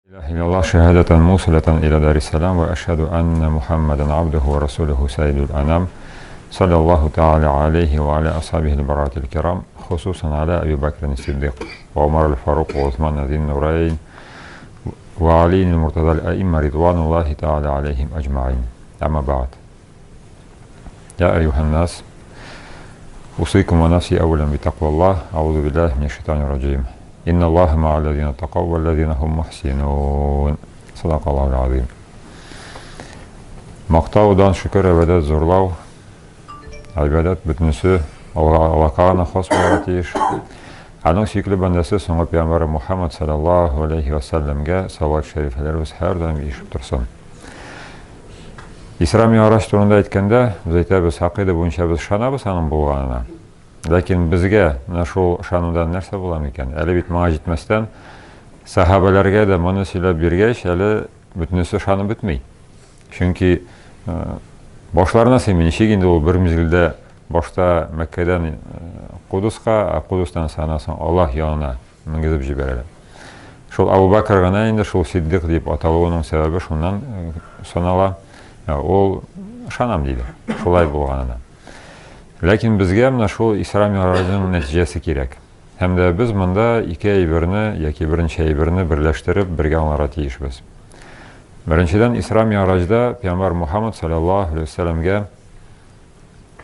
إله إلا الله شهادة موصلة إلى دار السلام وأشهد أن محمدا عبده ورسوله سيد الأنام صلى الله تعالى عليه وعلى أصحابه البررة الكرام خصوصا على أبي بكر الصديق وعمر الفاروق وعثمان ذي النورين وعلي المرتضى الأئمة رضوان الله تعالى عليهم أجمعين. أما بعد، يا أيها الناس أوصيكم ونفسي أولا بتقوى الله. أعوذ بالله من الشيطان الرجيم. إن الله مع الذين اتقوا والذين هم محسنون. Sadaqallahu azim. Maqtaudan şükür ibadet zorlау. Ibadet bütünüsü Allah'a xas болуға тиіш. Аның сүйікті бәндесі соңғы пейғамбары Мұхаммад саллаллаху алейхи ва салламға салауат шәрифлеріміз әрдайым ешіп тұрсын. Исра Ми'раж турында әйткәндә, без әйтәбез, ақида буенча без шанабыз аның булганына. Ләкин безгә шул шанудан нәрсә була микән? Әле бит моңа җитмәстән сахабаларга да моны сөйләп биргәч, әле бөтенесе шаны бетми. Чөнки башларына сыймый, ничек инде ул бер мизгелдә башта Мәккәдән Кудуска, Кудустан санасын Аллаһ янына менгезеп җибәрәләр. Шул Абу Бакр гына инде шул Сиддиқ дип аталуының сәбәбе шуннан санала. Ул шанам диде. Шулай булганына. Ләкин безгә менә шул Исра Ми'ражның нәтиҗәсе кирәк. Һәм дә без монда ике әйберне яки беренче әйберне берләштереп бергә аңларга тиешбез. Беренчедән Исра Ми'ражда Пәйгамбәр Мухаммад саллаллаһу алейхи ва салламга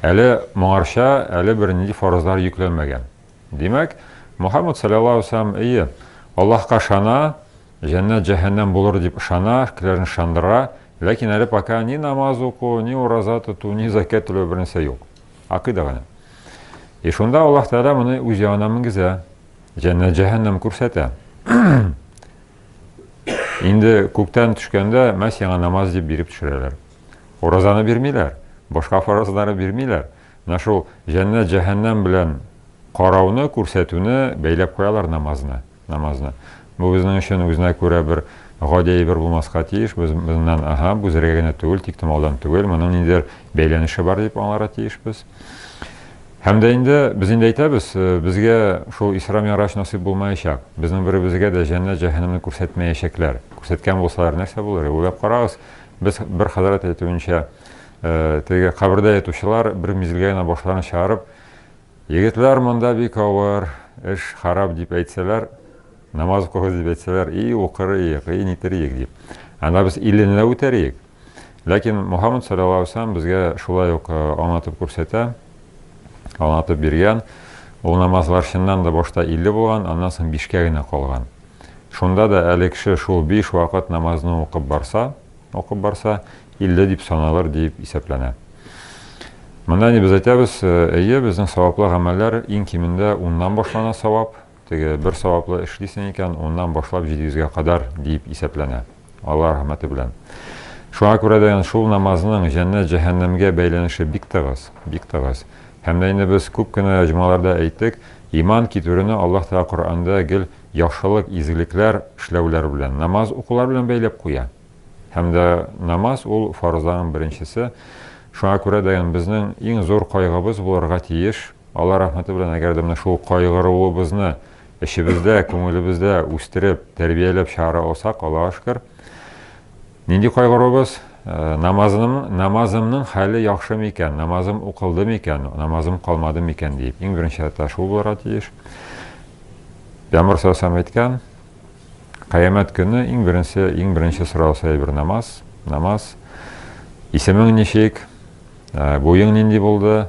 әле моңарча, әле бернинди фарызлар йөкләнмәгән. Димәк, Мухаммад саллаллаһу алейхи ва саллям Аллаһка шана, җәннәт җәһәннәм булыр дип шана, киләрен шандыра, ләкин әле пока ни намаз уку, ни ураза тоту, ни закат түләү бернәрсә юк. Акыйда гына. И шунда Аллаһ Тәгалә моны үз янына менгезә, җәннәт җәһәннәм күрсәтә. Инде күктән төшкәндә мәсьяңа намаз дип биреп төшерәләр. Уразаны бирмиләр, башка фаразлары бирмиләр. Менә шул җәннәт җәһәннәм белән карауны, күрсәтүне бәйләп куялар намазны. Бу безнең өчен үзенә күрә бер гади бер булмаска тиеш. Безнең бу зирәгә генә түгел, тик томалдан түгел, моның ниндидер бәйләнеше бар дип аңларга тиешбез. Һәм дә инде без инде әйтәбез, безгә шул Исра Ми'раж насыйп булмаячак. Безнең беребезгә дә җәннәт җәһәннәмне күрсәтмәячәкләр. Күрсәткән булсалар нәрсә булыр? Уйлап карагыз. Без бер хәзрәт әйтүенчә, теге кабердә ятучылар бер мизгелгә генә башларын чыгарып, егетләр монда бик авыр, эш харап дип әйтсәләр, намаз укыгыз дип әйтсәләр, укырыйк, нитерик дип. Анда без иленләп үтәрик. Ләкин Мухаммад саллаллаһу алейхи ва саллям безгә шулай ук аңлатып күрсәтә, аңлатып биргән. Ул намазлар чыннан да башта 50 булган, аннан соң 5-кә генә калган. Шунда да әле кеше шул 5 вакыт намазны укып барса, 50 дип саналыр дип исәпләнә. Монда ни без әйтәбез, безнең саваплы гамәлләр иң кимендә 10-нан башлана савап. Теге бер саваплы эшлисең икән, 10-нан башлап 700-гә кадәр дип исәпләнә. Аллаһ рәхмәте белән. Шуңа күрә дә шул намазның җәннәт җәһәннәмгә бәйләнеше бик тыгыз. Һәм дә инде без күп кенә җомаларда әйттек, иман китүрене Аллаһ Тәгалә Коръәндә гел яхшылык, изгелекләр эшләүләр белән, намаз укулар белән бәйләп куя. Һәм дә намаз ул фарызларның беренчесе. Шуңа күрә дә безнең иң зур кайгыбыз булырга тиеш. Алла рәхмәте белән, әгәр дә шул кайгыруыбызны эшебездә, күңелебездә үстереп, тәрбияләп чыгара алсак, Аллаһка шөкер. Нинди кайгырубыз? Намазымның хәле яхшы микән, намазым укылды микән, намазым калмады микән дип. Иң беренче шул булырга тиеш. Пәйгамбәр саллаллаһу алейхи ва саллям әйткән, кыямәт көне иң беренче сораулы бер намаз. Исемең ничек? Буең нинди булды?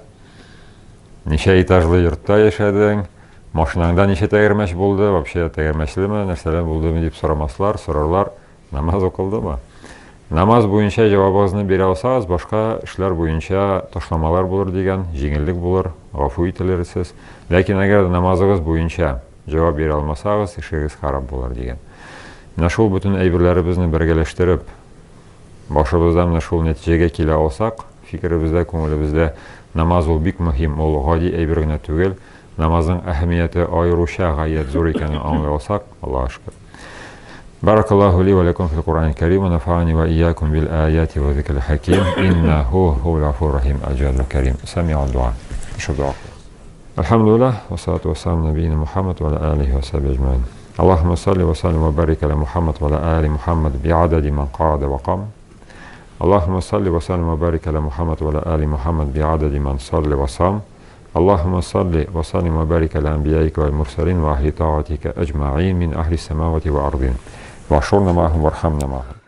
Ничә этажлы йортта яшәдең? Машинаңда ничә тәгәрмәч булды? Вообще тәгәрмәчлеме, нәрсәләр булдымы дип сорарлар. Намаз укылдымы? Намаз буенча җавабыгызны бирә алсагыз, башка эшләр буенча ташламалар булыр дигән, җиңеллек булыр, гафу ителерсез. Ләкин әгәр намазыгыз буенча җавап бирә алмасагыз, эшегез харап булыр дигән. Менә шул бөтен әйберләребезне бергәләштереп, башыбыздан шул нәтиҗәгә килә алсак, фикеребездә, күңелебездә намаз ул бик мөһим, ул гади әйбер генә түгел. Намазның әһәмияте аеруча гаять зур икәнен аңлый алсак, Аллаһка шөкер. Баракаллаху ли ва лакум фил Кур'анил Карим ва нафa'ани ва iyyakum бил аяти ва зикрал хаким. Иннаху хувал гафурur рахим аджадul карим. Сами'у дуа. Шукр. Алхамдулиллах ва салату ва салам на набийина Мухаммад ва аля алихи ва сахбихи аджмаин. اللهم صل وسلم وبارك على محمد وعلى آل محمد بعدد من قعد وقام. اللهم صل وسلم وبارك على محمد وعلى آل محمد بعدد من صلى وصام. اللهم صل وسلم وبارك على أنبيائك والمرسلين وأهل طاعتك أجمعين من أهل السماوات والأرضين واحشرنا معهم وارحمنا معهم.